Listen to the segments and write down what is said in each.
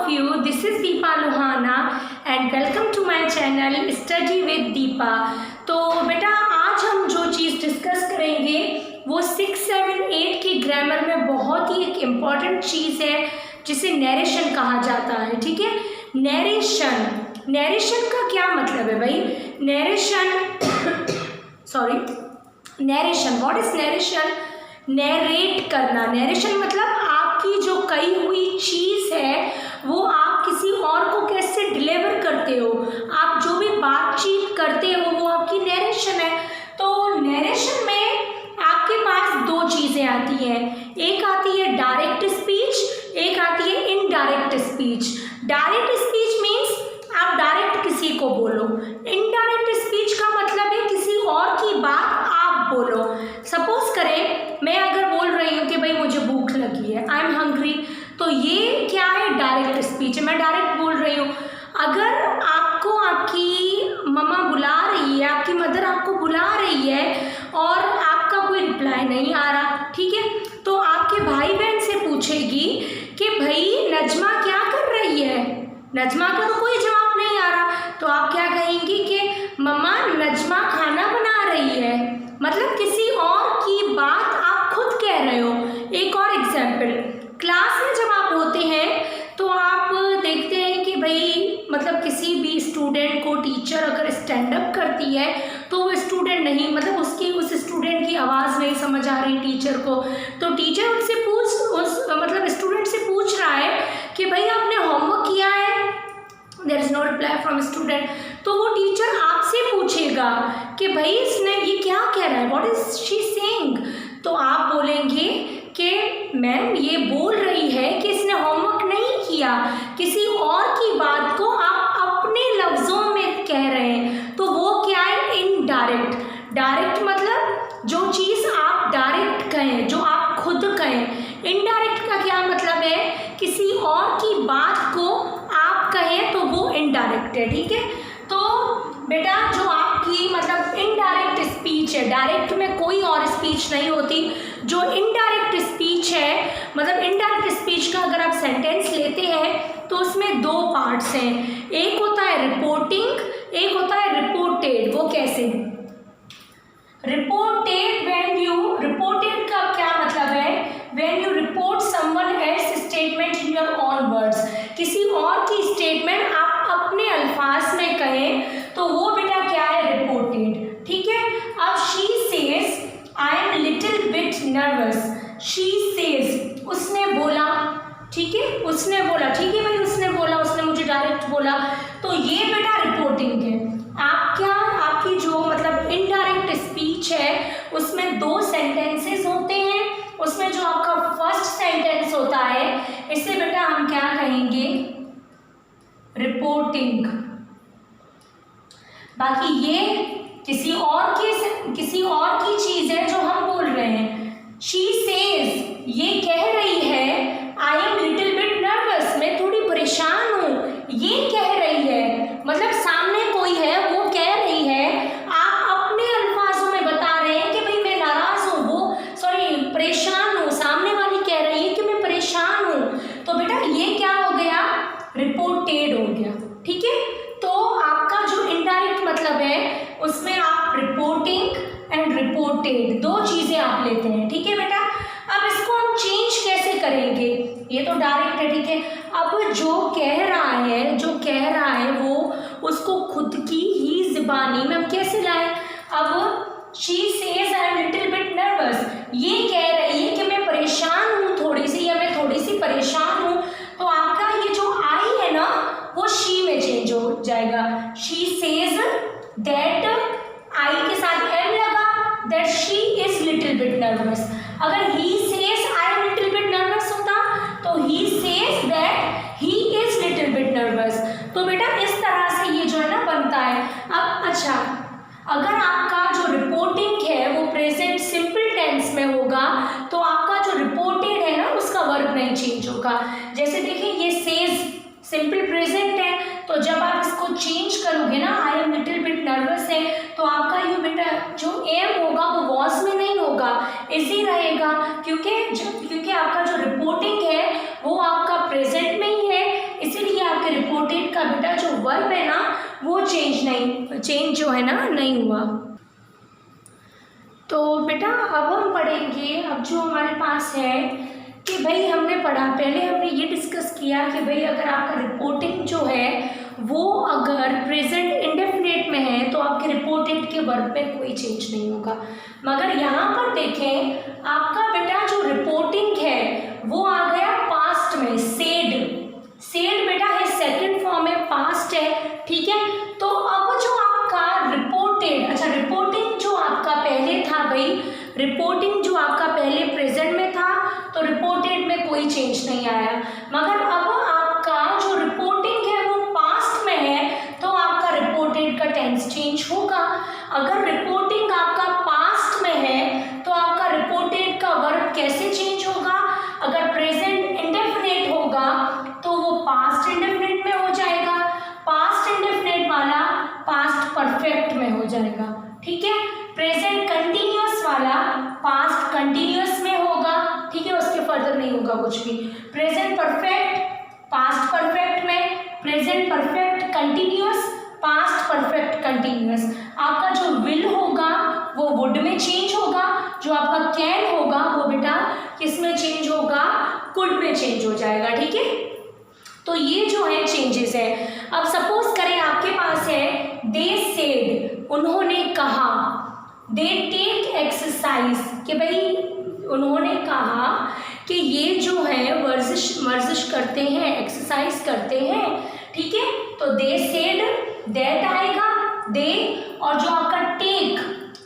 of you. This is Deepa Lohana and welcome to my channel Study with Deepa. तो बेटा आज हम जो चीज़ डिस्कस करेंगे वो 6, 7, 8 की ग्रामर में बहुत ही एक इम्पॉर्टेंट चीज़ है जिसे नरेशन कहा जाता है। ठीक है, नरेशन का क्या मतलब है भाई? Narration what is narration? Narrate करना। नरेशन मतलब आपकी जो कही हुई चीज़ है वो आप किसी और को कैसे डिलीवर करते हो, आप जो भी बातचीत करते हो वो आपकी नरेशन है। तो नरेशन में आपके पास दो चीज़ें आती हैं, एक आती है डायरेक्ट स्पीच, एक आती है indirect speech. Direct speech means आप डायरेक्ट किसी को बोलो, इनडायरेक्ट स्पीच का मतलब है किसी और की बात आप बोलो। सपोज करें मैं अगर बोल रही हूँ कि भाई मुझे भूख लगी है, आई एम हंग्री, तो ये क्या है? डायरेक्ट स्पीच है, मैं डायरेक्ट बोल रही हूँ। अगर आपको आपकी मम्मा बुला रही है, आपकी मदर आपको बुला रही है और आपका कोई रिप्लाई नहीं आ रहा, ठीक है, तो आपके भाई बहन से पूछेगी कि भाई नजमा क्या कर रही है, नजमा का तो कोई जवाब नहीं आ रहा, तो आप क्या कहेंगी कि मम्मा नजमा खाना बना रही है। मतलब किसी और की बात आप खुद कह रहे हो। एक और एग्जाम्पल, क्लास में जब आप होते हैं तो आप देखते हैं कि भाई मतलब किसी भी स्टूडेंट को टीचर अगर स्टैंड अप करती है तो वो स्टूडेंट नहीं, मतलब उस स्टूडेंट की आवाज़ नहीं समझ आ रही टीचर को, तो टीचर मतलब स्टूडेंट से पूछ रहा है कि भाई आपने होमवर्क किया है, there is no reply from student, तो वो टीचर आपसे पूछेगा कि भाई इसने ये क्या कह रहा है, व्हाट इज शी सेइंग, तो आप बोलेंगे कि मैम ये बोल रही है कि इसने होमवर्क नहीं किया, किसी और की बात को आप अपने लफ्ज़ों में कह रहे हैं, तो वो क्या है? इनडायरेक्ट। डायरेक्ट मतलब जो चीज़ आप डायरेक्ट कहें, जो आप खुद कहें। इनडायरेक्ट का क्या मतलब है? किसी और की बात को आप कहें तो वो इनडायरेक्ट है। ठीक है, तो बेटा जो आपकी मतलब इनडायरेक्ट स्पीच है, डायरेक्ट में कोई और स्पीच नहीं होती, जो इनडायरेक्ट स्पीच है, मतलब इनडायरेक्ट स्पीच का अगर आप सेंटेंस लेते हैं तो उसमें दो पार्ट्स हैं, एक होता है रिपोर्टिंग, एक होता है रिपोर्टेड। वो कैसे? रिपोर्टेड का क्या मतलब है? When you report someone else statement in your own words, किसी और की स्टेटमेंट आप अपने अल्फाज में कहें तो वो बेटा क्या है? रिपोर्टेड। ठीक है, अब she says I am little bit nervous. She says उसने बोला, ठीक है, उसने बोला, ठीक है भाई, उसने बोला, उसने मुझे डायरेक्ट बोला, तो ये बेटा रिपोर्टिंग है। आपकी जो मतलब इनडायरेक्ट स्पीच है उसमें दो सेंटेंसेस होते हैं, उसमें जो आपका फर्स्ट सेंटेंस होता है इसे बेटा हम क्या कहेंगे? रिपोर्टिंग। बाकी ये किसी और की चीज है जो हम बोल रहे हैं। शी सेज ये कह रही है आई एम लिटिल बिट नर्वस, मैं थोड़ी परेशान हूँ, ये कह रही है, मतलब सामने कोई है वो कह रही है, आप अपने अल्फाजों में बता रहे हैं कि भाई मैं नाराज हूँ, वो परेशान हूँ, सामने वाली कह रही है कि मैं परेशान हूँ, तो बेटा ये क्या हो गया? रिपोर्टेड हो गया। ठीक है, तो आपका जो इनडायरेक्ट मतलब है उसमें आप रिपोर्टिंग एंड रिपोर्टेड दो चीज़ें आप लेते हैं। ठीक है बेटा, अब इसको हम चेंज कैसे करेंगे? ये तो डायरेक्ट है, ठीक है, अब जो कह रहा है वो उसको खुद की ही ज़बानी में हम कैसे लाएं? अब she says I am little bit nervous, ये कह रही है कि मैं परेशान हूँ थोड़ी सी, या मैं थोड़ी सी परेशान हूँ, तो आपका ये जो आई है ना वो शी में चेंज हो जाएगा। शी सेज दैट, आई के साथ एम लगा, that she is little bit nervous. अगर he says I am little bit nervous होता तो he says that he is little bit nervous. तो बेटा इस तरह से ये जो है ना बनता है। अब अच्छा, अगर आपका जो रिपोर्टिंग है वो प्रेजेंट सिंपल टेंस में होगा तो आपका जो रिपोर्टेड है ना उसका वर्ब नहीं चेंज होगा। जैसे देखिए ये सेज सिंपल प्रेजेंट है, तो जब आप इसको चेंज करोगे ना आई एम लिटिल बिट नर्वस है, तो आपका ये बेटा जो एम होगा वो वॉज में नहीं होगा, इजी रहेगा, क्योंकि आपका जो रिपोर्टिंग है वो आपका प्रेजेंट में ही है, इसीलिए चेंज जो है ना नहीं हुआ। तो बेटा अब हम पढ़ेंगे, अब जो हमारे पास है कि भाई हमने पढ़ा, पहले हमने ये डिस्कस किया कि भाई अगर आपका रिपोर्टिंग जो है वो अगर प्रेजेंट इंडेफिनिट में है तो आपके रिपोर्टेड के वर्ब में कोई चेंज नहीं होगा। मगर यहाँ पर देखें आपका बेटा जो रिपोर्टिंग है वो आ गया पास्ट में, सेड बेटा है सेकंड फॉर्म है, पास्ट है, ठीक है। तो अब जो आपका रिपोर्टेड, अच्छा रिपोर्टिंग जो आपका पहले था भाई, रिपोर्टिंग जो आपका पहले प्रेजेंट में था तो रिपोर्टेड में कोई चेंज नहीं आया। मगर अब आपका जो रिपोर्टिंग है वो पास्ट में है तो आपका रिपोर्टेड का टेंस चेंज होगा। अगर रिपोर्टिंग आपका पास्ट में है तो आपका रिपोर्टेड का वर्ब कैसे चेंज होगा? अगर प्रेजेंट इंडेफिनिट होगा तो वो पास्ट इंडेफिनिट में हो जाएगा, पास्ट इंडेफिनिट वाला पास्ट परफेक्ट में हो जाएगा, ठीक है। प्रेजेंट कंटिन्यूअस वाला पास्ट कंटिन्यूअस में होगा, ठीक है, उसके फर्दर नहीं होगा कुछ भी। प्रेजेंट परफेक्ट पास्ट परफेक्ट में, present perfect continuous past perfect continuous. आपका जो विल होगा वो वुड में चेंज होगा, जो आपका कैन होगा वो बेटा किस में चेंज होगा? कुड में चेंज हो जाएगा, ठीक है। तो ये जो है चेंजेस है। अब सपोज करें आपके पास है दे सेड, उन्होंने कहा, दे टेक एक्सरसाइज, कि भाई उन्होंने कहा कि ये जो है वर्जिश करते हैं, एक्सरसाइज करते हैं, ठीक है। तो दे सेड, दैट आएगा दे, और जो आपका take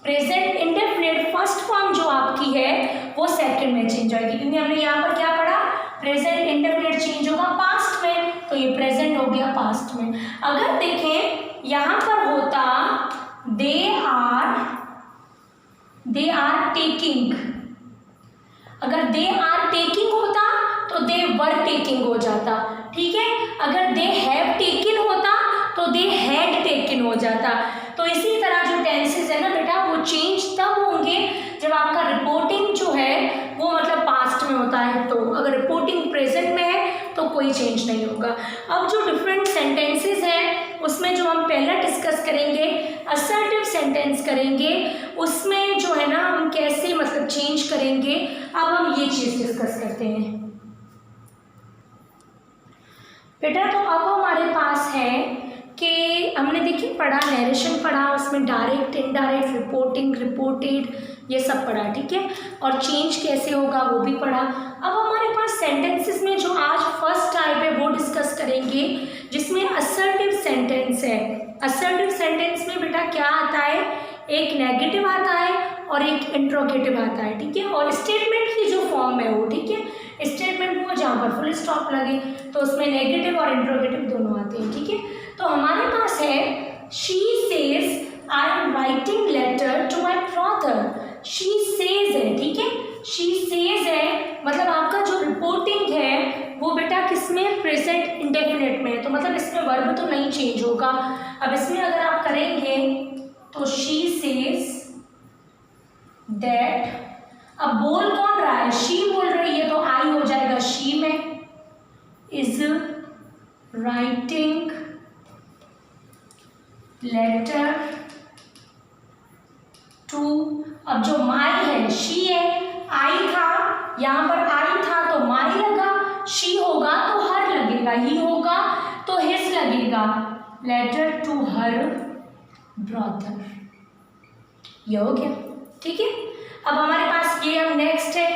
present indefinite first form जो आपकी है वो सेकंड में चेंज होगी, क्योंकि हमने यहाँ पर क्या पढ़ा? प्रेजेंट इंडेफिनिट चेंज होगा पास्ट में, तो ये प्रेजेंट हो गया पास्ट में। अगर देखें यहाँ पर होता दे आर टेकिंग, अगर दे आर टेकिंग होता तो दे वर टेकिंग हो जाता, ठीक है। अगर दे हैव टेकिन होता तो दे हैड टेकिन हो जाता। तो इसी तरह जो टेंसेस है ना बेटा वो चेंज तब होंगे जब आपका रिपोर्टिंग जो है वो मतलब पास्ट में होता है, तो अगर रिपोर्टिंग प्रेजेंट में है तो कोई चेंज नहीं होगा। अब जो डिफरेंट सेंटेंसेस हैं उसमें जो हम पहला डिस्कस करेंगे असर्टिव सेंटेंस करेंगे, उसमें जो है ना हम कैसे मतलब चेंज करेंगे, अब हम ये चीज़ डिस्कस करते हैं बेटा। तो अब हमारे पास है कि हमने देखिए पढ़ा, नरेशन पढ़ा, उसमें डायरेक्ट इनडायरेक्ट रिपोर्टिंग रिपोर्टेड ये सब पढ़ा, ठीक है, और चेंज कैसे होगा वो भी पढ़ा। अब हमारे पास सेंटेंसेस में जो आज फर्स्ट टाइप है वो डिस्कस करेंगे जिसमें असर्टिव सेंटेंस है। असर्टिव सेंटेंस में बेटा क्या आता है? एक नेगेटिव आता है और एक इंट्रोगेटिव आता है, ठीक है, और स्टेटमेंट की जो फॉर्म है वो, ठीक है, स्टेटमेंट वो जहाँ पर फुल स्टॉप लगे तो उसमें नेगेटिव और इंट्रोगेटिव दोनों आते हैं, ठीक है। तो हमारे पास है she says I am writing letter to my brother, she says है, ठीक है, शी सेज है, मतलब आपका जो रिपोर्टिंग है वो बेटा किसमें? प्रेजेंट इंडेफिनिट में, तो मतलब इसमें वर्ब तो नहीं चेंज होगा। अब इसमें अगर आप करेंगे तो शी सेज दैट, अब बोल कौन रहा है? शी बोल रही है तो आई हो जाएगा शी में, इज राइटिंग लेटर टू, अब जो माई है शी है, आई था यहाँ पर आई था तो माई लगा, शी होगा तो हर लगेगा, ही होगा तो हिज लगेगा, लेटर टू हर ब्रदर, ये हो गया, ठीक है। अब हमारे पास ये अब नेक्स्ट है,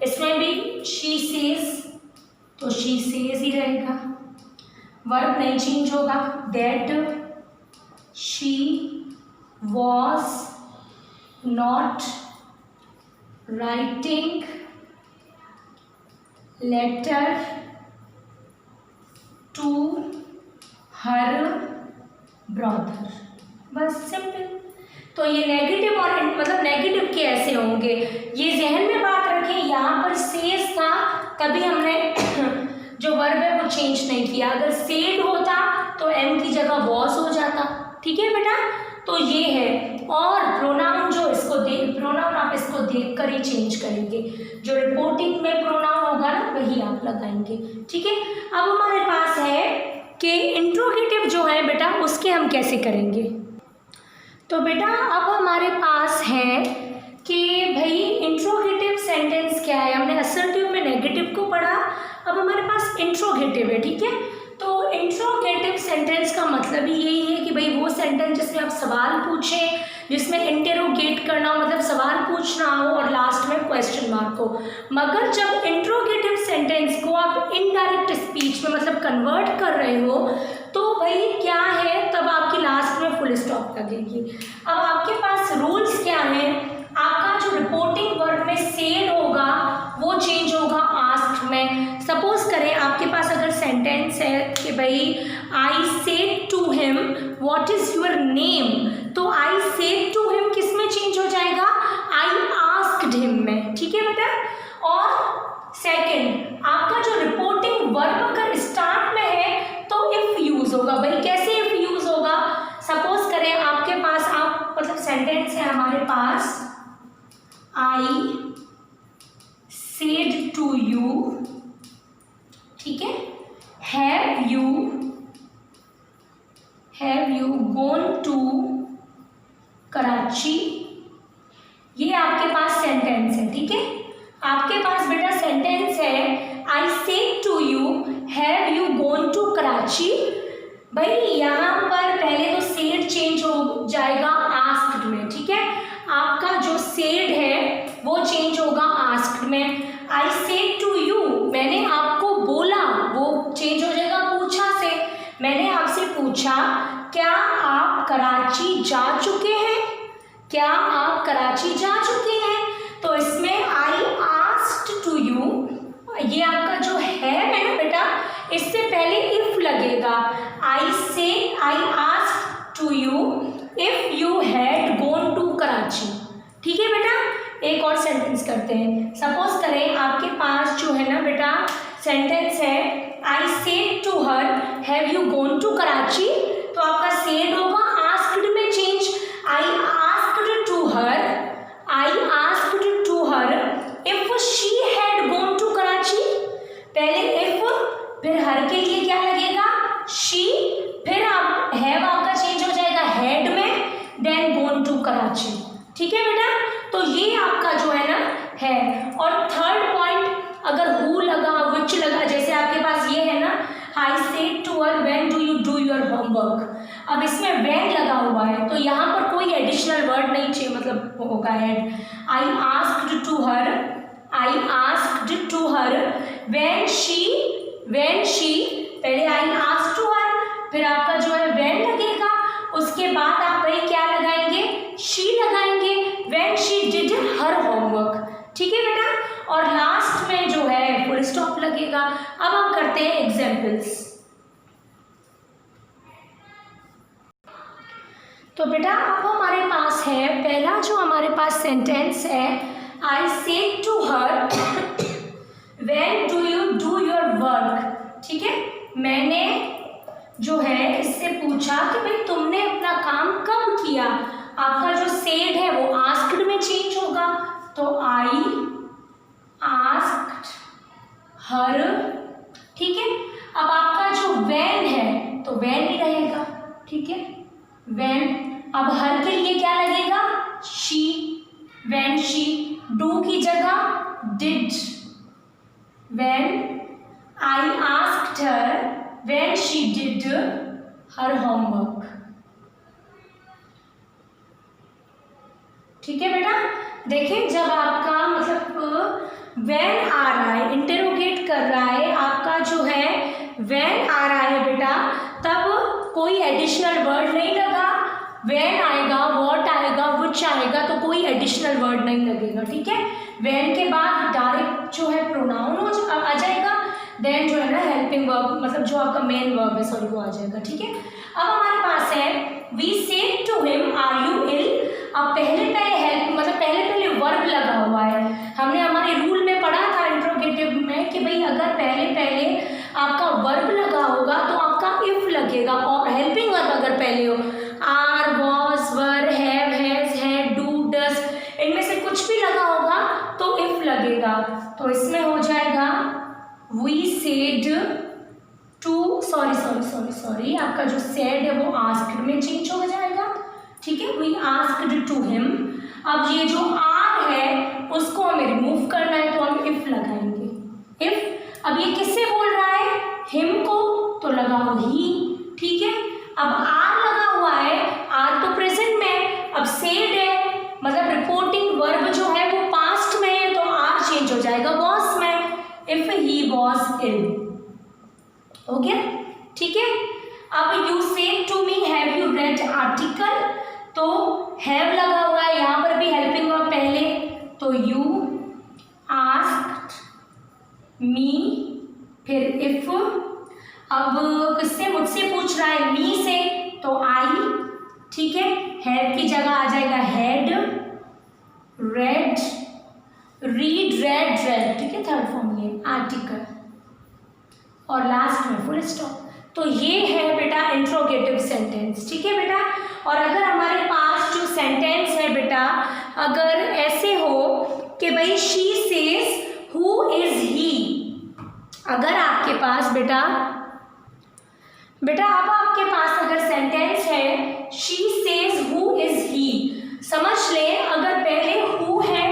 इसमें भी शी सेज तो शी सेज ही रहेगा, वर्ब नहीं चेंज होगा, that she was not writing letter to her brother, बस सिंपल। तो ये नेगेटिव और मतलब नेगेटिव के ऐसे होंगे, ये जहन में बात रखें, यहाँ पर सेज था तभी हमने जो वर्ब है वो चेंज नहीं किया, अगर सेड होता तो एम की जगह वॉज हो जाता, ठीक है बेटा। तो ये है, और प्रोनाउन जो इसको प्रोनाउन आप इसको देख कर ही चेंज करेंगे, जो रिपोर्टिंग में प्रोनाउन होगा ना वही आप लगाएंगे, ठीक है। अब हमारे पास है कि इंट्रोगेटिव जो है बेटा उसके हम कैसे करेंगे। तो बेटा अब हमारे पास है कि भाई इंट्रोगेटिव सेंटेंस क्या है। हमने असर्टिव में नेगेटिव को पढ़ा, अब हमारे पास इंट्रोगेटिव है। ठीक है, तो इंट्रोगेटिव सेंटेंस का मतलब ही यही है कि भाई वो सेंटेंस जिसमें आप सवाल पूछें, जिसमें इंटेरोगेट करना हो, मतलब सवाल पूछना हो और लास्ट में क्वेश्चन मार्क हो। मगर जब इंट्रोगेटिव सेंटेंस को आप इनडायरेक्ट स्पीच में मतलब कन्वर्ट कर रहे हो तो भाई क्या है, तब आपकी लास्ट में फुल स्टॉप लगेगी। अब आपके पास रूल्स क्या हैं, आपका जो रिपोर्टिंग वर्ब में सेड होगा वो चेंज होगा आस्क्ड में। सपोज करें आपके पास अगर सेंटेंस है कि भाई I said to him what is your name, तो आई सेड टू हिम किस में चेंज हो जाएगा, आई आस्क्ड हिम में। ठीक है बेटा, और सेकंड आपका जो रिपोर्टिंग वर्ब अगर स्टार्ट में है तो इफ यूज होगा। भाई कैसे इफ यूज होगा, सपोज करें आपके पास आप मतलब सेंटेंस है हमारे पास आई सेड टू यू, ठीक है, have you gone to Karachi, ये आपके पास सेंटेंस है। ठीक है, आपके पास बेटा सेंटेंस है I said to you have you gone to Karachi. भाई यहाँ पर पहले तो सेड चेंज हो जाएगा आस्क्ड में। ठीक है, आपका जो सेड है वो चेंज होगा आस्क्ड में। आई सेड टू यू मैंने आपको बोला, वो चेंज हो जाएगा पूछा से। मैंने आपसे पूछा क्या आप कराची जा चुके हैं, क्या आप कराची जा चुके हैं, तो इसमें आई आस्क्ड टू यू, ये आपका जो है ना बेटा इससे पहले इफ लगेगा। I asked to you if you had gone to Karachi. ठीक है बेटा, एक और सेंटेंस करते हैं। सपोज करें आपके पास जो है ना बेटा सेंटेंस है I said to her have you gone to Karachi, तो आपका सेड होगा आस्क्ड में change. I asked to her if she had gone to Karachi. पहले इफ फिर हर के लिए क्या लगेगा शी, फिर आप हैव आपका चेंज हो जाएगा हैड में, देन गोन टू कराची। ठीक है बेटा, तो ये आपका जो है ना है। और थर्ड पॉइंट अगर हु लगा विच लगा, जैसे आपके पास ये है ना I said to her when do you do your homework, अब इसमें व्हेन लगा हुआ है तो यहाँ पर कोई एडिशनल वर्ड नहीं चाहिए, मतलब होगा add. I asked to her when she, पहले आई आस्क्ड टू हर, फिर आपका जो है व्हेन लगेगा, उसके बाद आप भाई क्या लगाएंगे शी लगाएंगे, when she did her homework. ठीक है बेटा, और लास्ट में जो है फुल स्टॉप लगेगा। अब हम करते हैं एग्जाम्पल्स। तो बेटा अब हमारे पास है पहला जो हमारे पास सेंटेंस है I said to her when do you do your work. ठीक है, मैंने जो है इससे पूछा कि भाई तुमने अपना काम कब किया। आपका जो सेड है वो आस्क्ड में चेंज होगा, तो आई आस्क्ड हर। ठीक है, अब आपका जो व्हेन है तो व्हेन ही रहेगा। ठीक है, व्हेन। अब हर के लिए क्या लगेगा शी, व्हेन शी, डू की जगह did, when I asked her when she did her homework. ठीक है बेटा, देखिए जब आपका मतलब व्हेन आ रहा है, इंटेरोगेट कर रहा है, आपका जो है व्हेन आ रहा है बेटा, तब कोई एडिशनल वर्ड नहीं लगा। व्हेन आएगा, व्हाट आएगा, व्हिच आएगा, तो कोई एडिशनल वर्ड नहीं लगेगा। ठीक है, व्हेन के बाद डायरेक्ट जो है प्रोनाउन आ जाएगा, देन जो है ना हेल्पिंग वर्ब, मतलब जो आपका मेन वर्ब है सॉरी वो आ जाएगा। ठीक है, अब हमारे पास है we said to him are you ill. अब पहले हेल्प मतलब पहले वर्ब लगा हुआ है। हमने हमारे रूल में पढ़ा था इंट्रोगेटिव में कि भाई अगर पहले आपका वर्ब लगा होगा तो आपका इफ लगेगा, और हेल्पिंग वर्ब अगर पहले हो are, was, were, have, has, had, do, does, इनमें से कुछ भी लगा होगा तो इफ लगेगा। तो इसमें हो जाएगा वी सेड टू, सॉरी आपका जो सेड है वो आस्क्ड में चेंज हो जाएगा। ठीक है, वी आस्क्ड टू हिम। अब ये जो आर है उसको हमें रिमूव करना है, तो हम इफ लगाएंगे। इफ, अब ये किससे बोल रहा है? हिम को, तो लगाओ ही। ठीक है, अब आर लगा हुआ है, आर तो प्रेजेंट में, अब सेड है, मतलब रिपोर्टिंग वर्ब जो है वो पास्ट में है, तो आर चेंज हो जाएगा वॉज में, इफ ही वॉज इल। हो गया? ठीक है, अब you said to me have you read article, तो हैव लगा हुआ है, यहाँ पर भी हेल्पिंग वर्ब पहले, तो यू आस्क्ड मी, फिर इफ, अब किससे? मुझसे पूछ रहा है, मी से, तो आई। ठीक है, हैव की जगह आ जाएगा had, red, read, red, red. ठीक है, थर्ड फॉर्म ये आर्टिकल, और लास्ट में फुल स्टॉप। तो ये है बेटा इंट्रोगेटिव सेंटेंस। ठीक है बेटा, और अगर हमारे पास जो सेंटेंस है बेटा, अगर ऐसे हो कि भाई she says who is he, अगर आपके पास बेटा अब आपके पास अगर सेंटेंस है she says who is he, समझ लें अगर पहले हु है,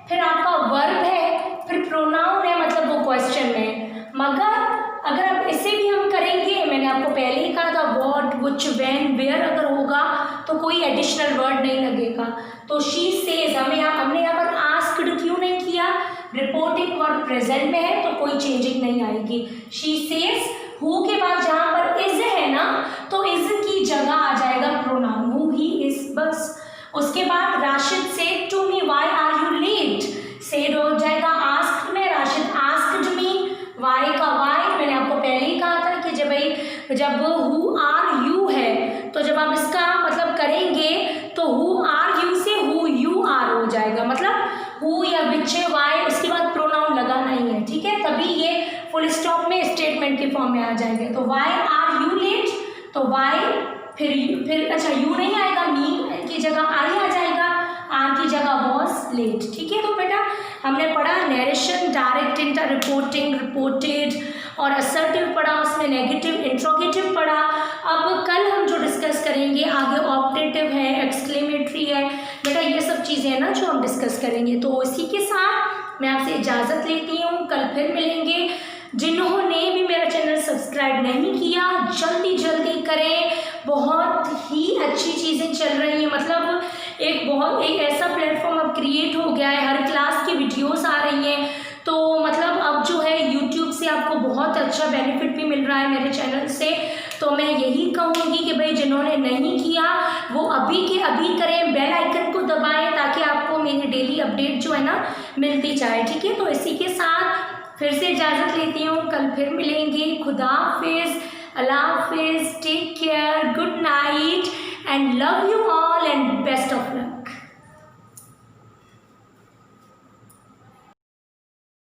फिर आपका वर्ब है, फिर प्रोनाउन है, मतलब वो क्वेश्चन में, मगर अगर अब इसे भी हम करेंगे, मैंने आपको पहले ही कहा था व्हाट, व्हिच, व्हेन, वेयर अगर होगा तो कोई एडिशनल वर्ड नहीं लगेगा। तो शी सेज, हमने यहाँ पर आस्क्ड क्यों नहीं किया? रिपोर्टिंग वर्ब प्रेजेंट में है, तो कोई चेंजिंग नहीं आएगी। शी सेज, हु के बाद जहाँ पर इज है ना, तो इज की जगह आ जाएगा प्रोनाउन हु, ही, इज, बस। उसके बाद Rashid said to me why are you late, said हो जाएगा आस्क्ड में, राशिद आस्क्ड मी, वाई का वाई, मैंने आपको पहले ही कहा था कि जब हु आर यू है, तो जब आप इसका मतलब करेंगे तो हु आर यू से हु यू आर हो जाएगा, मतलब हु या विच, वाई, उसके बाद प्रोनाउन लगाना ही है। ठीक है, तभी ये फुल स्टॉप में स्टेटमेंट के फॉर्म में आ जाएंगे। तो वाई आर यू लेट, तो वाई, फिर अच्छा यू नहीं आएगा, मी की जगह आई आ जाएगा, आर की जगह वॉज लेट। ठीक है, तो बेटा हमने पढ़ा narration, direct inter, reporting, reported, और असर्टिव पढ़ा, उसमें नेगेटिव, इंट्रोगेटिव पढ़ा। अब कल हम जो डिस्कस करेंगे आगे ऑप्टेटिव है, एक्सक्लेमेटरी है, बेटा ये सब चीज़ें हैं ना जो हम डिस्कस करेंगे। तो इसी के साथ मैं आपसे इजाज़त लेती हूँ, कल फिर मिलेंगे। जिन्होंने भी मेरा चैनल सब्सक्राइब नहीं किया जल्दी करें, बहुत ही अच्छी चीज़ें चल रही हैं, मतलब एक ऐसा प्लेटफॉर्म अब क्रिएट हो गया है, हर क्लास की वीडियोस आ रही हैं, तो मतलब अब जो है यूट्यूब से आपको बहुत अच्छा बेनिफिट भी मिल रहा है मेरे चैनल से। तो मैं यही कहूँगी कि भाई जिन्होंने नहीं किया वो अभी के अभी करें, बेल आइकन को दबाएं ताकि आपको मेरी डेली अपडेट जो है ना मिलती जाए। ठीक है, तो इसी के साथ फिर से इजाज़त लेती हूँ, कल फिर मिलेंगे। खुदा हाफिज़, अल्लाह हाफिज़, take care, good night and love you all and best of luck.